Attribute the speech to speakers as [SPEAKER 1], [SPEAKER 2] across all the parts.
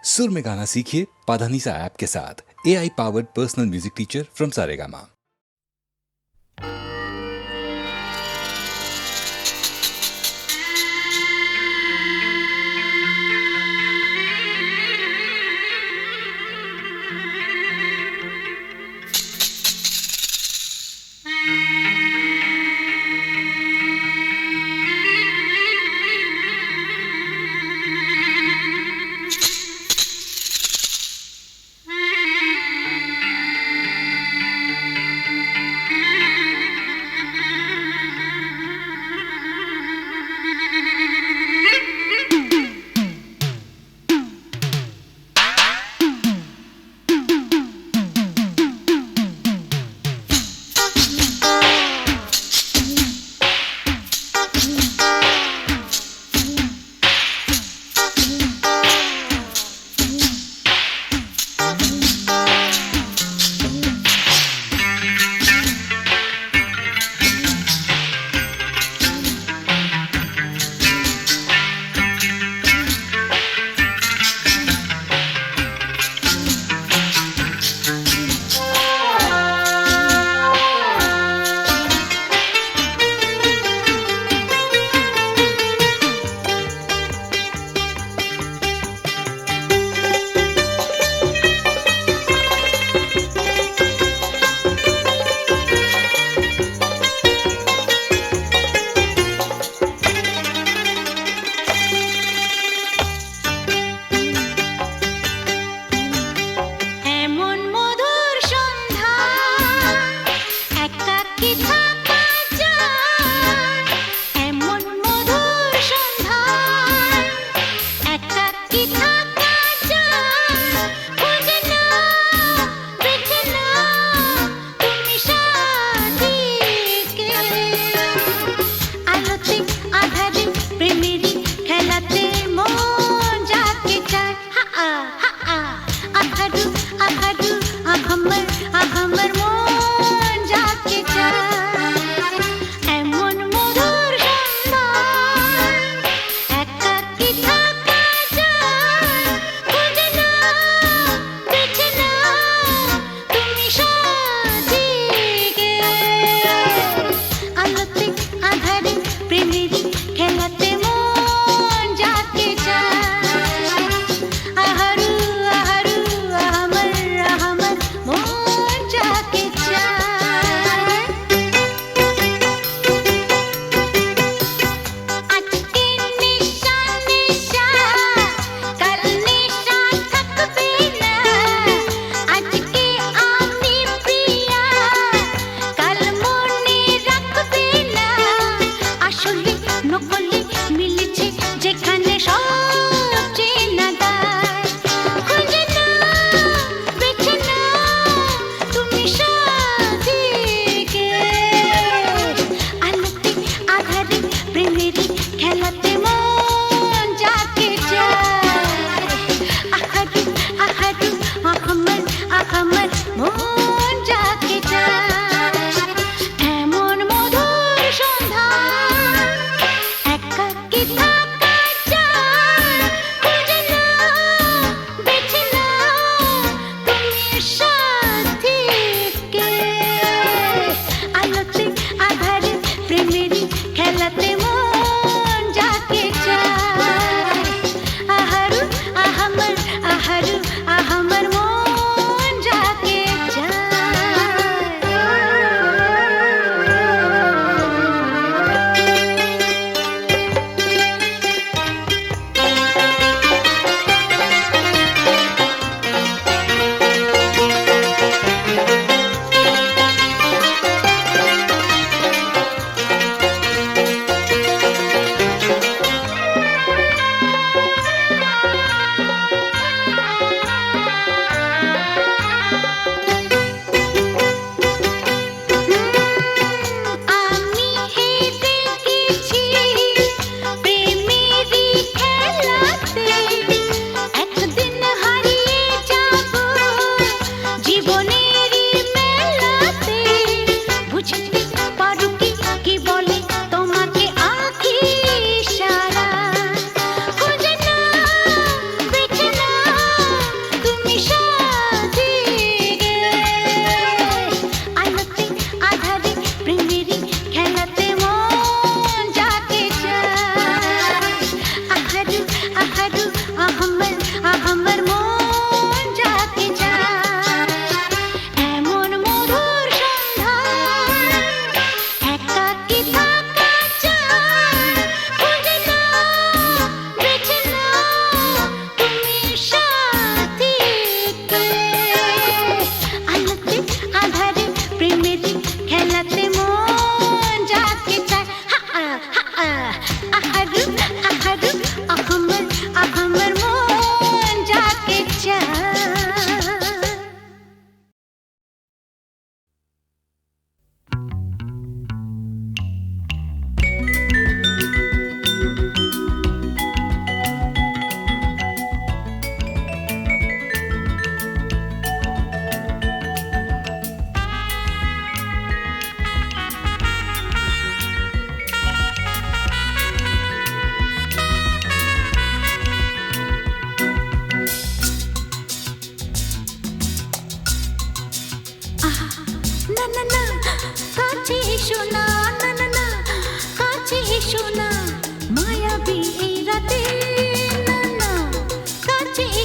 [SPEAKER 1] सुर में गाना सीखिए पाधानीसा ऐप के साथ। AI powered personal music teacher from Saregama.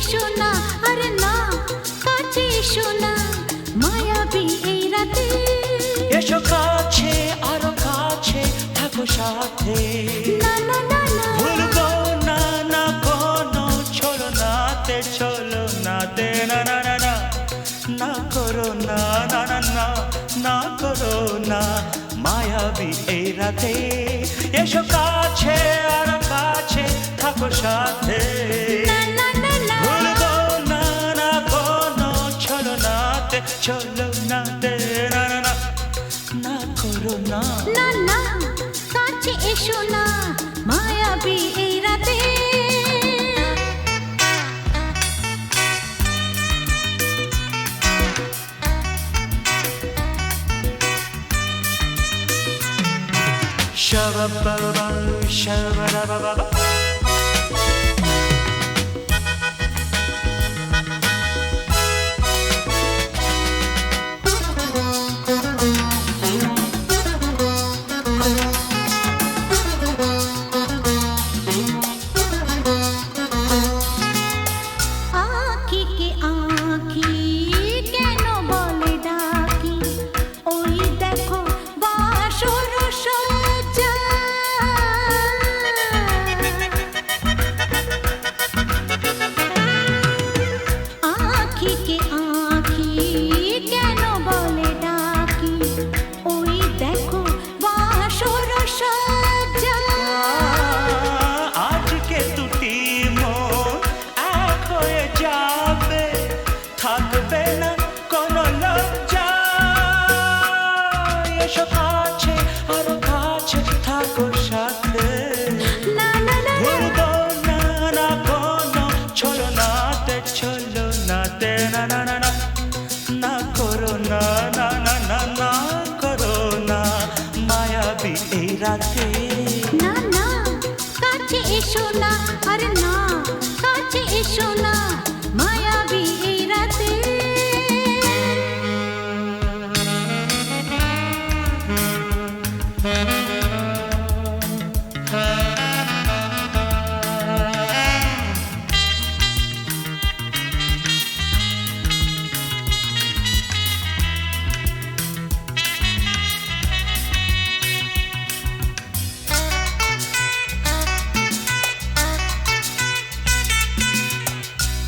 [SPEAKER 2] এসো না, আরে না কাছে এসো না, মায়াবী এই রাতে।
[SPEAKER 3] এসো কাছে আরো কাছে থাকো সাথে,
[SPEAKER 2] না না না না,
[SPEAKER 3] ভুলবো না না কোনো ছলনাতে, চলো নাতে না না না না, না করো না না না না, না করো না মায়াবী এই রাতে। এসো কাছে আরো কাছে থাকো সাথে,
[SPEAKER 2] না না না না,
[SPEAKER 3] ভুলবো না না কোনো ছলনাতে, চলো নাতে না না না, না করো না।
[SPEAKER 2] না না কাছে এসো না, মায়াবী এই রাতে।
[SPEAKER 3] Shabba-ba-ba, shabba-da-ba-ba-ba.
[SPEAKER 2] আঁখি কে আঁখি কেন বলে ডাকি, ওই দেখো বাসর সজ্জা। আঁখি কে আঁখি কেন বলে ডাকি, ওই দেখো বাসর সজ্জা।
[SPEAKER 3] আজকে দুটি মন এক হয়ে যাবে, থাকবে না কোনো লজ্জা। এসো কাছে আরো কাছে থাকো সাথে,
[SPEAKER 2] না না না,
[SPEAKER 3] ভুলবো না না কোনো ছলনাতে, চলো নাতে না না না না, না করো না না না না, না করো না মায়াবী এই রাতে।
[SPEAKER 2] না না কাছে এসো না, আরে না কাছে এসো না, মায়াবী এই রাতে।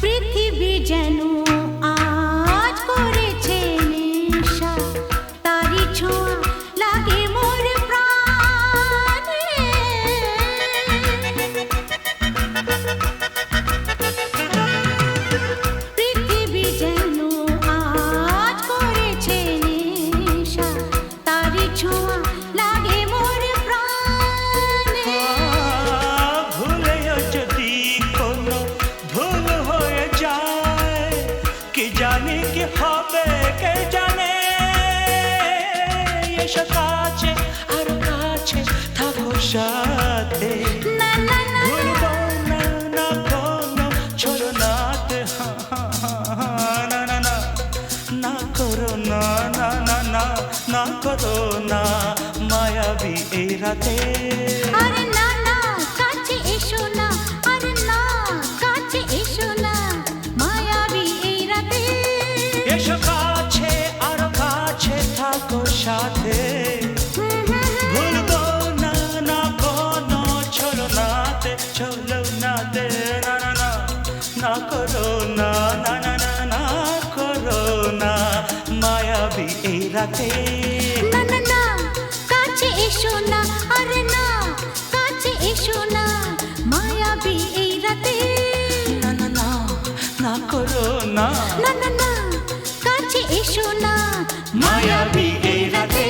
[SPEAKER 2] পৃথিবী যেন আজ করেছে নেশা, তারি ছোঁয়া লাগে মোর প্রাণে। পৃথিবী যেন আজ করেছে নেশা, তারি ছোঁয়া লাগে মোর প্রাণে।
[SPEAKER 3] ভুলেও যদি কোনো ভুল হয়ে যায়, কি জানি কি হবে কে জানে। এসো কাছে আরো কাছে থাকো সাথে,
[SPEAKER 2] না না না,
[SPEAKER 3] ভুলবো না না কোনো ছলনাতে, না না না, না করো না না না না, না করো না মায়াবী এই রাতে।
[SPEAKER 2] আরে না না কাছে এসো না, আরে না কাছে এসো না, মায়াবী এই রাতে।
[SPEAKER 3] এসো কাছে আরো কাছে থাকো সাথে, ভুলবো না না কোনো ছলনাতে, চলো নাতে না না না, না করো না না না না, না করো না মায়াবী এই রাতে।
[SPEAKER 2] না না না কাছে এসো না, আরে না কাছে এসো না, মায়াবী এই রাতে।
[SPEAKER 3] না না না, না করো না
[SPEAKER 2] না না না কাছে এসো না,
[SPEAKER 3] মায়াবী এই রাতে।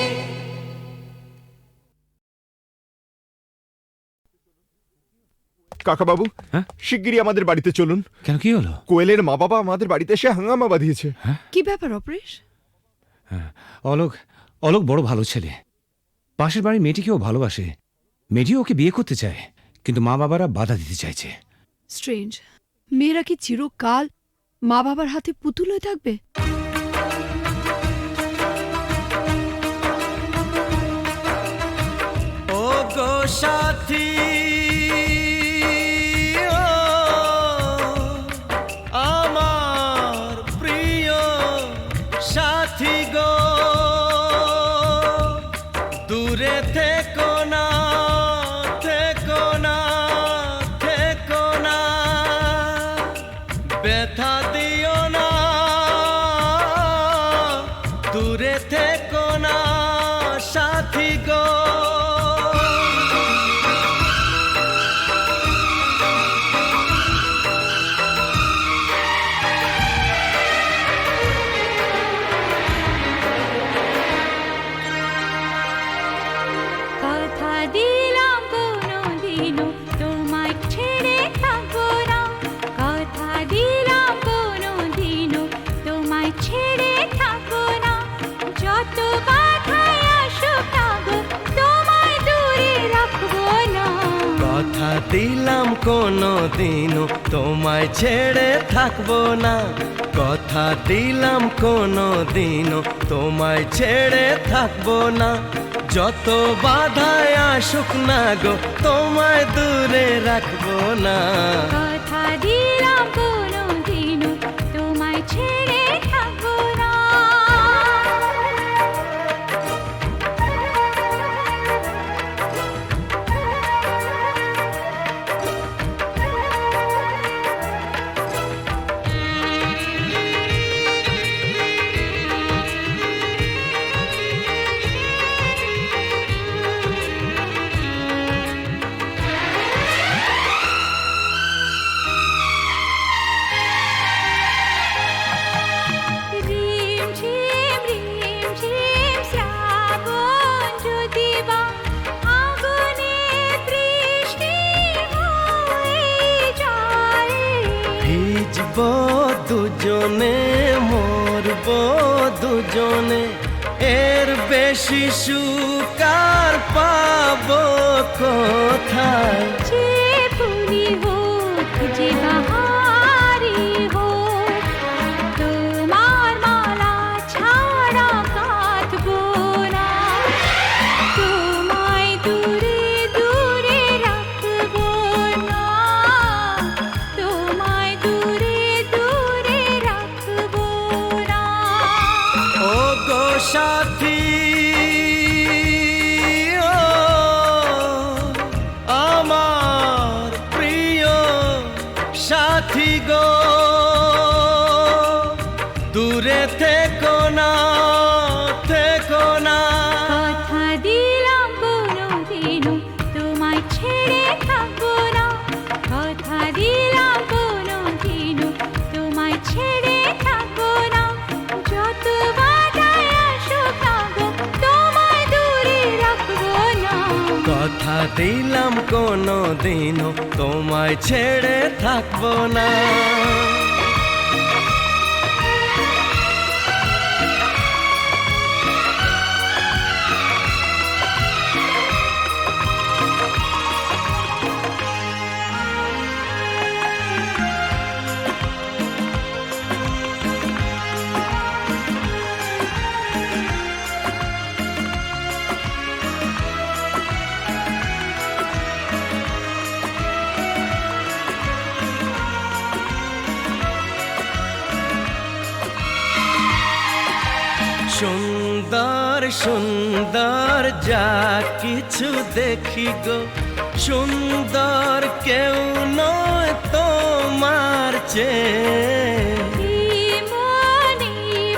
[SPEAKER 4] কাকাবাবু,
[SPEAKER 5] হ্যাঁ?
[SPEAKER 4] শিগগিরই আমাদের বাড়িতে চলুন।
[SPEAKER 5] কেন কি হলো?
[SPEAKER 4] কোয়েলের মা বাবা আমাদের বাড়িতে এসে হাঙ্গামা বাঁধিয়েছে।
[SPEAKER 6] কি ব্যাপার অপরেশ?
[SPEAKER 5] অলোক অলোক বড় ভালো ছেলে, পাশের বাড়ির মেয়েটিকেও ভালোবাসে, মেয়েটিও ওকে বিয়ে করতে চায়, কিন্তু মা বাবারা বাধা দিতে চাইছে।
[SPEAKER 6] স্ট্রেঞ্জ, মেয়েরা কি চিরকাল মা বাবার হাতে পুতুল হয়ে থাকবে?
[SPEAKER 3] ও গো সাথী, ও
[SPEAKER 7] ব্যথা দিও না, দূরে থেকো না সাথী গো।
[SPEAKER 2] কথা দিলাম কোনোদিনও তোমায় ছেড়ে থাকবো না, কথা দিলাম কোনোদিনও তোমায় ছেড়ে থাকবো না, যত বাধাই আসুক না গো তোমায় দূরে রাখবো না।
[SPEAKER 7] কথা দিলাম কোনো দিনও তোমায় ছেড়ে থাকবো না, কথা দিলাম কোনো দিনও তোমায় ছেড়ে থাকবো না, যত বাধায় আসুক না গো তোমায় দূরে রাখবো না।
[SPEAKER 2] কথা দিলাম কোনোদিনও তোমায় ছেড়ে থাকবো না। রিমঝিম রিমঝিম শ্রাবণ যদি বা আগুনের বৃষ্টি হয়ে যায়,
[SPEAKER 7] ভিজবো দুজনে মরবো দুজনে, এর বেশি সুখ আর পাবো কোথায়।
[SPEAKER 2] যে ফুলি হোক যে বাহারি হোক, তোমার মালা ছাড়া কাঁদবো না, তোমায় দূরে দূরে রাখবো না, তোমায় দূরে দূরে রাখবো না।
[SPEAKER 7] ও গো সাথী, ও আমার প্রিয় সাথী গো, দূরে থেকো না, থেকো না।
[SPEAKER 2] কথা দিলাম কোনোদিনও তোমায় ছেড়ে থাকবো না, কথা দিলাম কোনোদিনও তোমায় ছেড়ে থাকবো না, যত বাধাই আসুক না গো তোমায় দূরে রাখবো না।
[SPEAKER 7] কথা দিলাম কোনো দিনও তোমায় ছেড়ে থাকবো না। সুন্দর সুন্দর যা কিছু দেখি গো, সুন্দর কেউ নয় তোমার চেয়ে।
[SPEAKER 2] মনে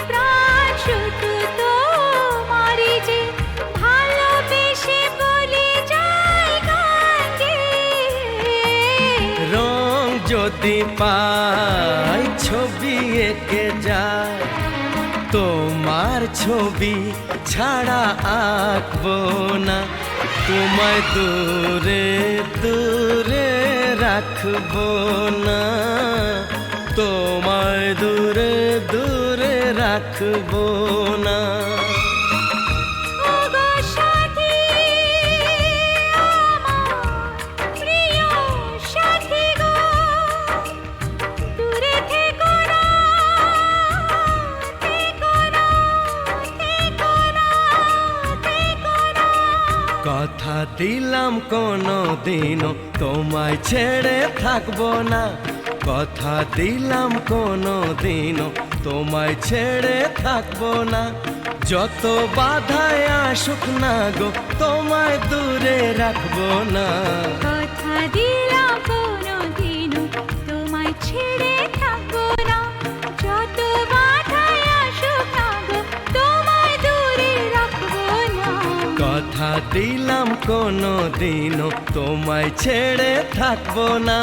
[SPEAKER 2] প্রাণ শুধু তোমারই যে, ভালোবেসে বলে যায় গান গেয়ে।
[SPEAKER 7] রং যদি পাই ছবি এঁকে যায়, তোমার ছবি ছাড়া আঁকবো না, তোমায় দূরে দূরে রাখবো না, তোমায় দূরে দূরে রাখবো না।
[SPEAKER 2] ও গো সাথী, আমার প্রিয় সাথী গো, দূরে থেকো না, থেকো না, থেকো না, থেকো না।
[SPEAKER 7] কথা দিলাম কোনো দিনও তোমায় ছেড়ে থাকবো না, কথা দিলাম কোনো দিনও তোমায় ছেড়ে থাকবো না, যত বাধায় আসুক না গো তোমায় দূরে রাখবো না।
[SPEAKER 2] কথা দিলাম কোনোদিনও তোমায় ছেড়ে থাকবো
[SPEAKER 7] দিলাম কোনো দিনও তোমায় ছেড়ে থাকবো না।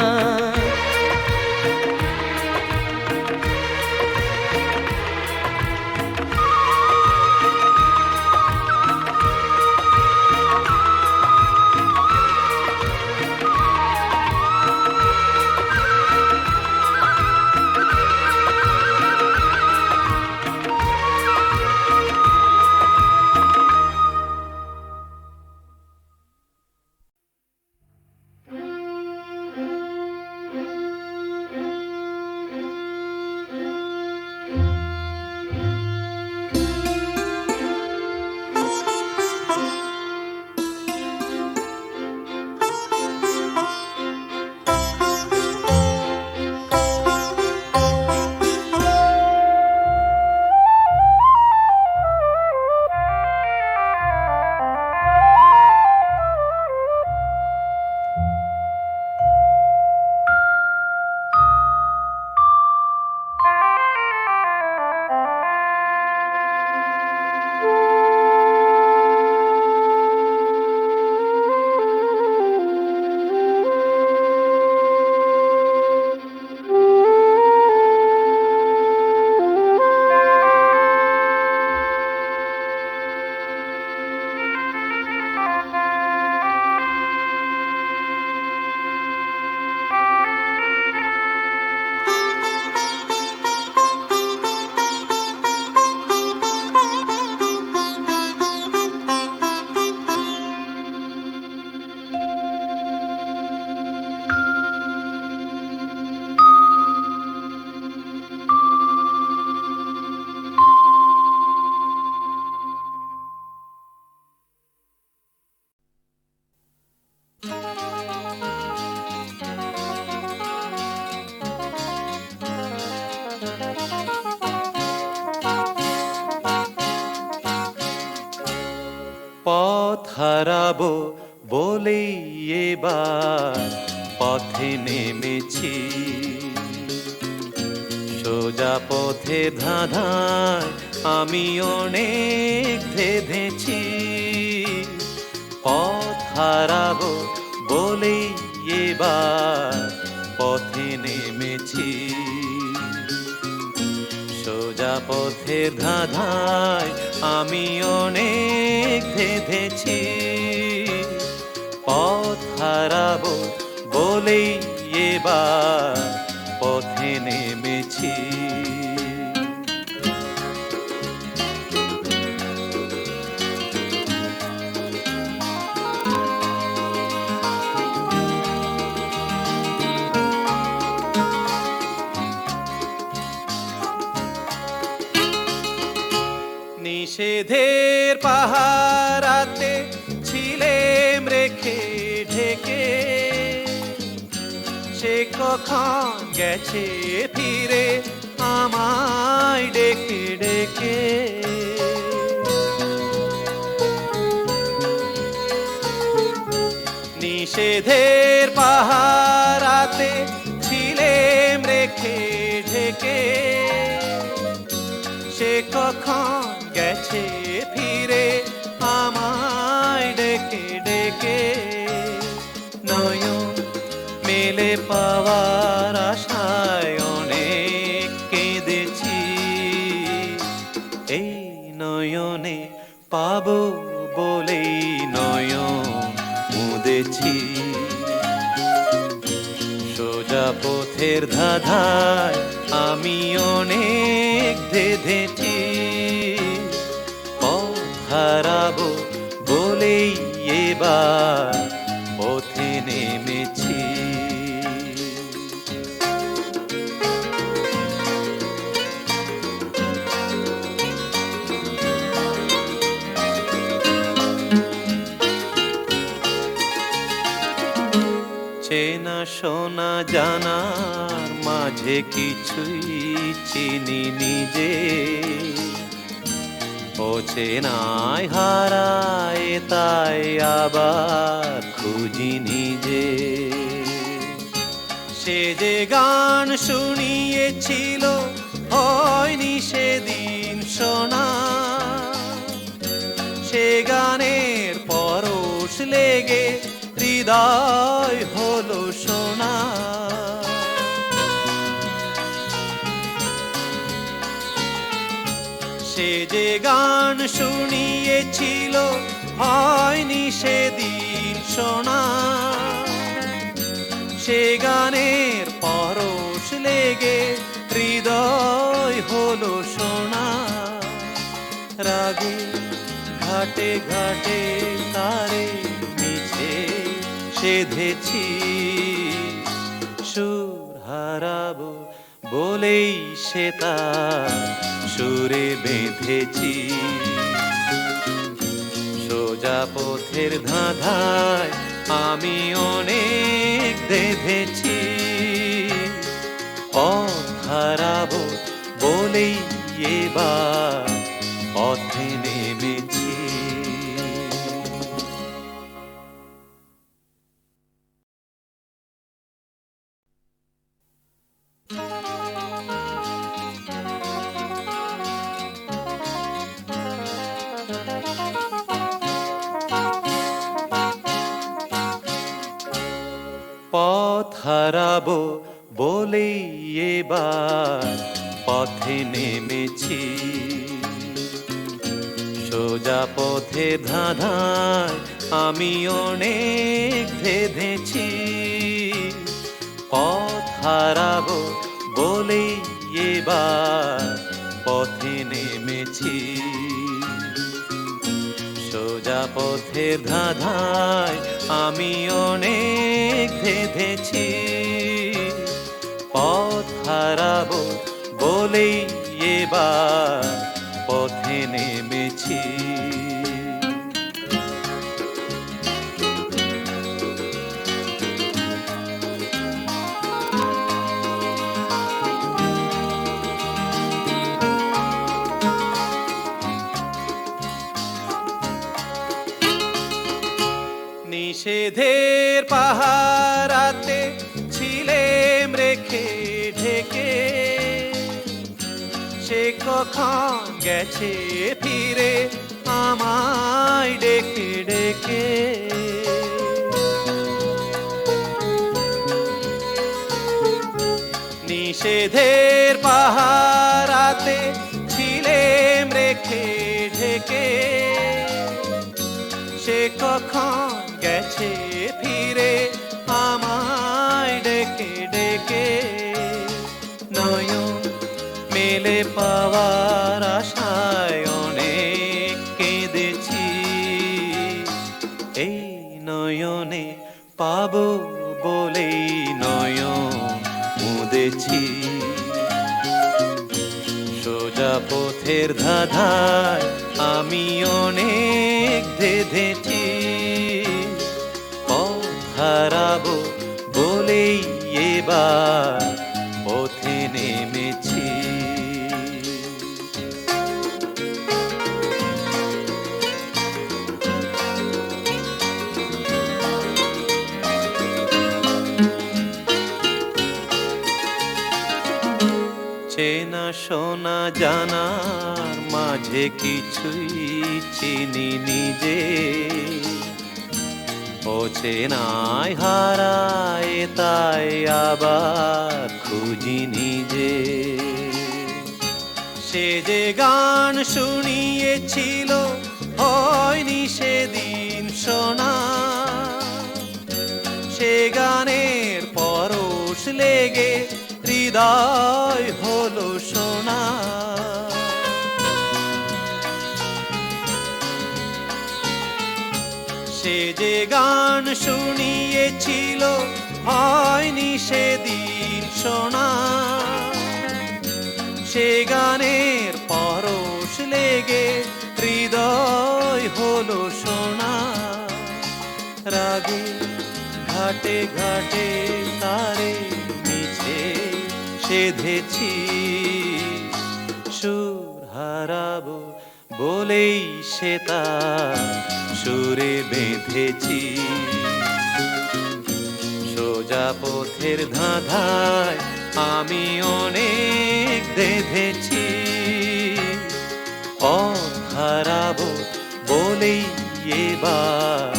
[SPEAKER 3] পথ হারাবো বলেই এবার পথে নেমেছি, সোজা পথে ধাঁধায় আমি অনেক ধেঁধেছি। পথ হারাবো বলেই এবার পথে নেমেছি, সোজা পথের ধাঁধায় আমি অনেক ধেঁধেছি। পথ হারাবো বলেই এবার পথে নেমেছি। নিষেধের পাহারাতে ছিলেম রেখে ঢেকে, সে কখন গেছে ফিরে আমায় ডেকে ডেকে। নিষেধের পাহারাতে ছিলেম রেখে ঢেকে, সে কখন গেছে ফিরে আমায় ডেকে ডেকে। নয়ন মেলে পাওয়ার আশায় অনেক কেঁদেছি, এই নয়নে পাবো বলেই নয়ন মুদেছি। সোজা পথের ধাঁধায় আমি অনেক ধেঁধেছি। পথ হারাবো বলেই এবার পথে নেমেছি। চেনা শোনা জানার মাঝে কিছুই চিনি নিজে, অচেনায় হারায় তাই আবার খুঁজি নিজে। সে যে গান শুনিয়েছিল হয়নি সেদিন শোনা, সে গানের পর
[SPEAKER 7] লেগে হৃদয় হলো সোনা। সে যে গান শুনিয়েছিল হয়নি সেদিন শোনা, সে গানের পরশ লেগে হৃদয় হলো সোনা। রাগে ঘাটে ঘাটে তারে মিছে সেধেছি, সুর হারাবো বলেই সে তার সুরে বেঁধেছি। সোজা পথের ধাঁধায় আমি অনেক বেঁধেছি, পথ হারাবো বলেই এবার পথে নেমেছি। পথ হারাবো বলেই এবার পথে নেমেছি। সোজা পথে ধাঁধায় আমি অনেক ভেবেছি, পথ হারাবো বলেই এবার পথে নেমেছি। সোজা পথে ধাঁধায় আমি অনেক ভেবেছি, পথ হারাবো বলেই এবার পথে নেমেছি। নিষেধের পাহারাতে ছিলেম রেখে ঢেকে, সে কখন গেছে ফিরে আমায় ডেকে ডেকে। নিষেধের পাহারাতে ছিলেম রেখে ঢেকে, সে কখন গেছে ফিরে আমায় ডেকে ডেকে। নয়ন মেলে পাওয়ার আশায় অনেক কেঁদেছি, এই নয়নে পাবো বলেই নয়ন মুদেছি। সোজা পথের ধাঁধায় আমি অনেক বেঁধেছি, পথ হারাবো বলেই এবার পথে নেমেছি। চেনা শোনা জানার মাঝে কিছুই চিনি নিজে, ও চেনায় হারায় তাই আবার খুঁজি নিজে। সে যে গান শুনিয়েছিল হয়নি সেদিন শোনা, সে গানের পরশ লেগে হৃদয় হলো সোনা। সে যে গান শুনিয়েছিল হয়নি সেদিন শোনা, সে গানের পরশ লেগে হৃদয় হলো সোনা। রাগে ঘাটে ঘাটে তারে মিছে সেধেছি, সুর হারাবো বলেই সে তার সুরে বেঁধেছি। সোজা পথের ধাঁধায় আমি অনেক বেঁধেছি, পথ হারাবো বলেই এবার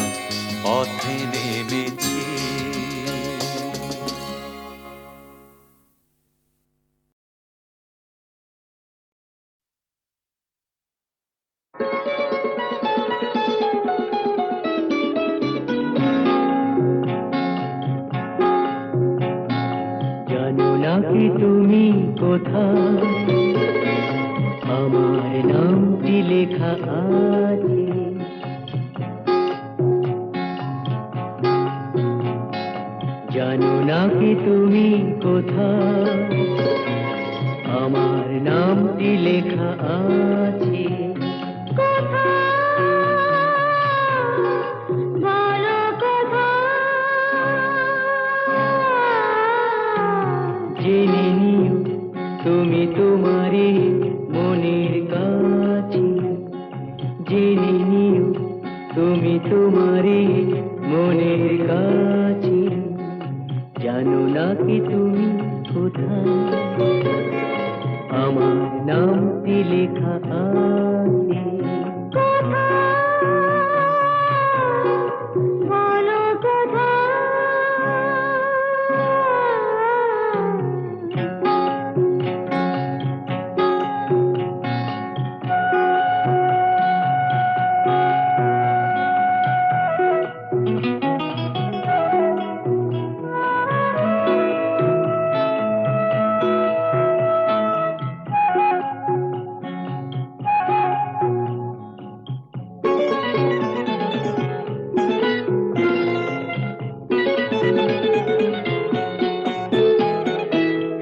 [SPEAKER 7] পথে নেমেছি।
[SPEAKER 8] জানো না কি তুমি কোথায়, আমার নামটি লেখা আছে। জানো না কি তুমি কোথায়, আমার নামটি লেখা আছে। জেনে নিও তুমি তোমারই মনের কাছে। জেনে নিও তুমি তোমারই মনের কাছে। জানো না কি তুমি কোথায়, আমার নামটি লেখা আছে।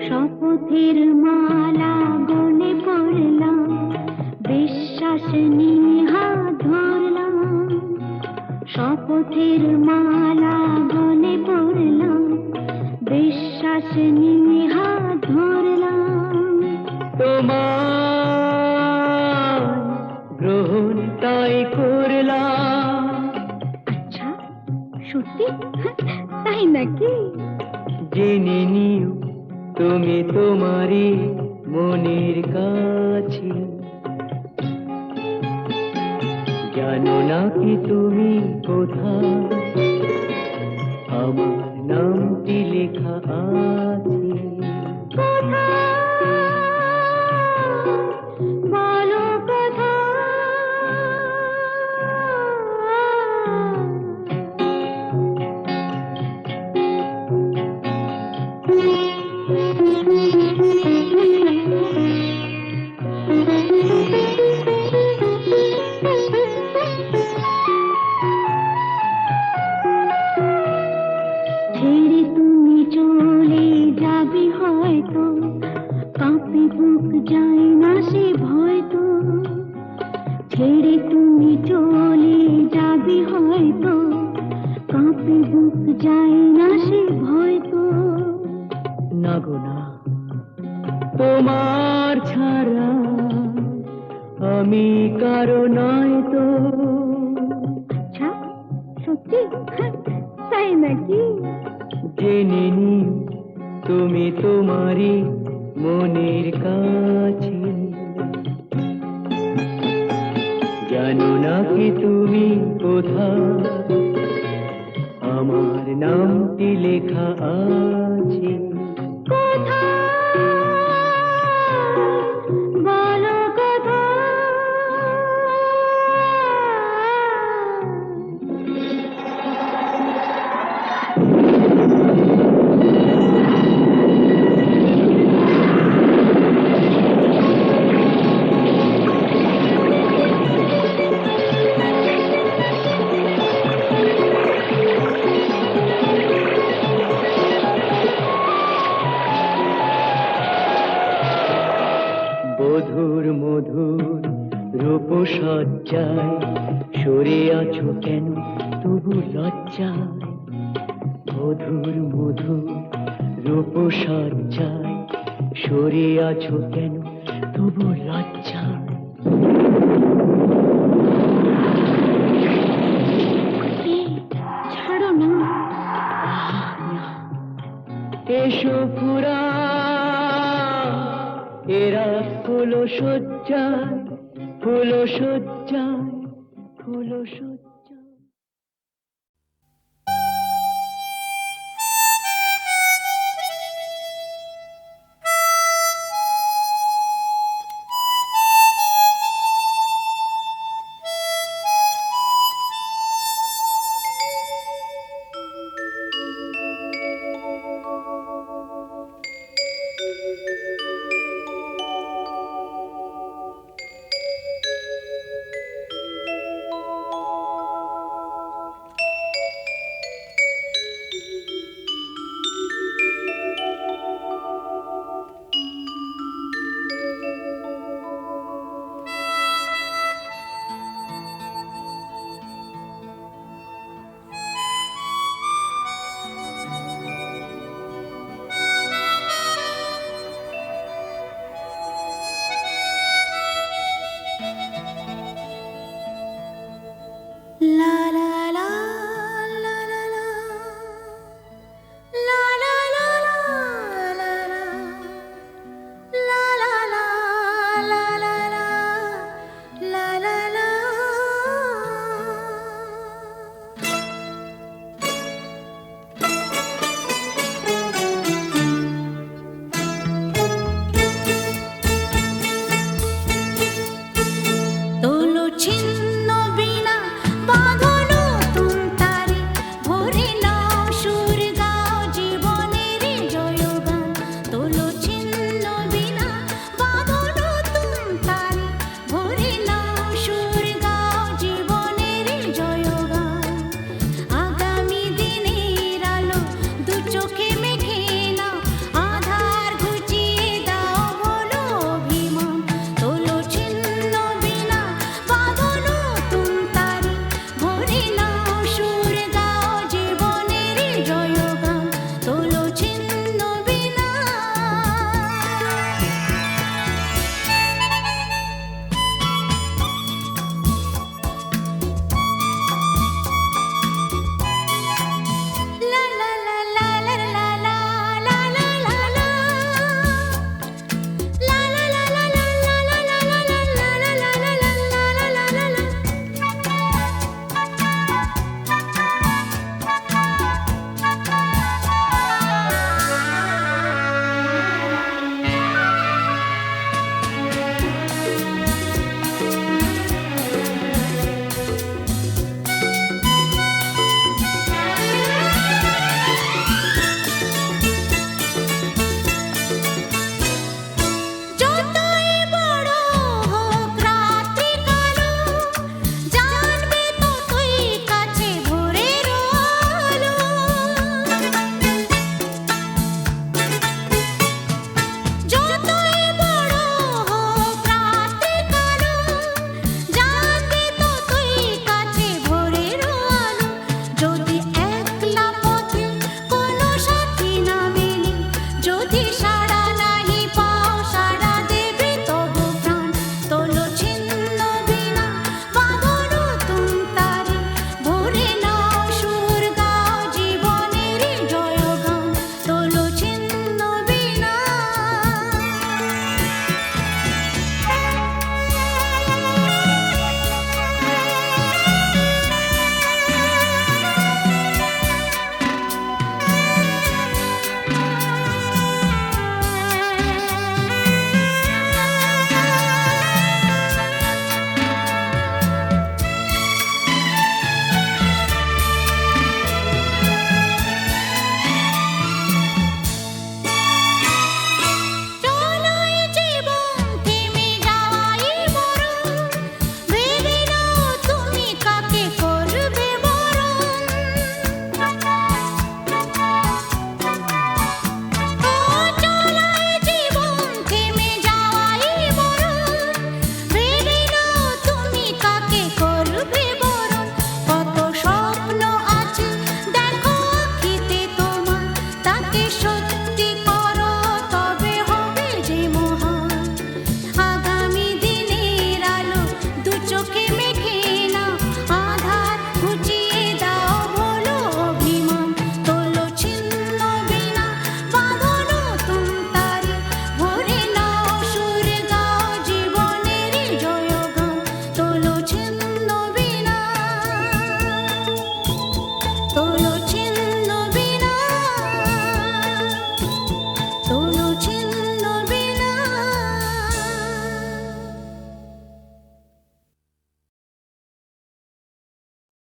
[SPEAKER 2] শপথের মালা গলে পড়লাম, বিশ্বাস নিয়ে হাত ধরলাম। শপথের মালা গলে পড়লাম, বিশ্বাস নিয়ে হাত ধরলাম।
[SPEAKER 8] তোমার গ্রহণ তাই করলাম।
[SPEAKER 2] আচ্ছা, সত্যি? তাই নাকি?
[SPEAKER 8] জেনে নিও তুমি তোমারই মনের কাছে। জানো না কি তুমি কোথায়, আমার নামটি লেখা আছে।
[SPEAKER 2] বলো কোথায়? ছেড়ে তুমি চলে যাবে হয়তো, কাঁপে বুক যায় না সে ভয় তো। ছেড়ে তুমি চলে যাবে হয়তো, কাঁপে বুক যায় না সে ভয় তো।
[SPEAKER 8] না গো না, তোমার ছাড়া আমি কারো নয় তো।
[SPEAKER 2] আচ্ছা, সত্যি? তাই নাকি?
[SPEAKER 8] জেনে নিও তুমি তোমারই মনের কাছে। জানো না কি তুমি কোথায়, আমার নামটি লেখা আছে।
[SPEAKER 2] বলো কোথায়?
[SPEAKER 8] মধুর মধুর রূপসজ্জায় সরে আছো কেন তবু লজ্জায়। মধুর মধুর রূপসজ্জায় সরে আছো কেন তবু লজ্জায়।
[SPEAKER 2] ছাড়ো না।
[SPEAKER 8] এসো ফুরা এরা ফুলো সজ্জায়, ফুলো সজ্জায়, ফুলো সজ্জায়।
[SPEAKER 2] la la